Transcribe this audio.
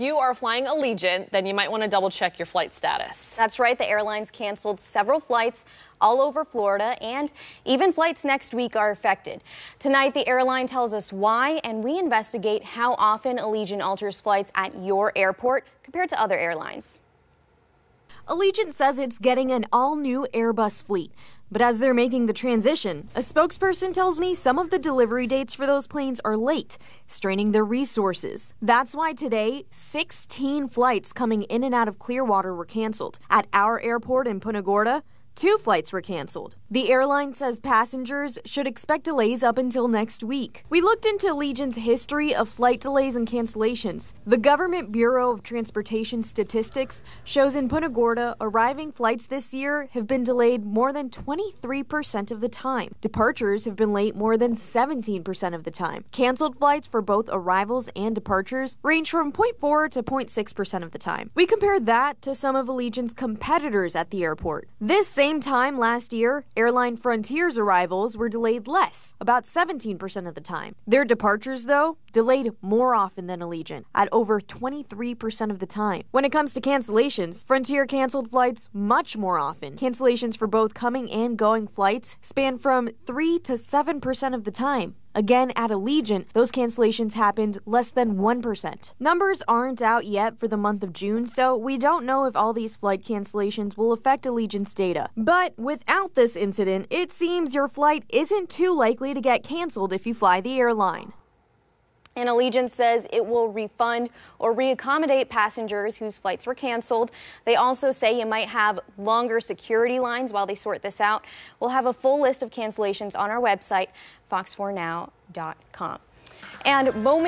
you are flying Allegiant, then you might want to double check your flight status. That's right. The airlines canceled several flights all over Florida, and even flights next week are affected. Tonight, the airline tells us why, and we investigate how often Allegiant alters flights at your airport compared to other airlines. Allegiant says it's getting an all-new Airbus fleet. But as they're making the transition, a spokesperson tells me some of the delivery dates for those planes are late, straining their resources. That's why today, 16 flights coming in and out of Clearwater were canceled. At our airport in Punta Gorda, 2 flights were canceled. The airline says passengers should expect delays up until next week. We looked into Allegiant's history of flight delays and cancellations. The Government Bureau of Transportation Statistics shows in Punta Gorda, arriving flights this year have been delayed more than 23% of the time. Departures have been late more than 17% of the time. Canceled flights for both arrivals and departures range from 0.4 to 0.6% of the time. We compared that to some of Allegiant's competitors at the airport. This same time last year, airline Frontier's arrivals were delayed less, about 17% of the time. Their departures, though, delayed more often than Allegiant, at over 23% of the time. When it comes to cancellations, Frontier canceled flights much more often. Cancellations for both coming and going flights span from 3 to 7% of the time. Again, at Allegiant, those cancellations happened less than 1%. Numbers aren't out yet for the month of June, so we don't know if all these flight cancellations will affect Allegiant's data. But without this incident, it seems your flight isn't too likely to get canceled if you fly the airline. And Allegiant says it will refund or reaccommodate passengers whose flights were canceled. They also say you might have longer security lines while they sort this out. We'll have a full list of cancellations on our website, fox4now.com. And moment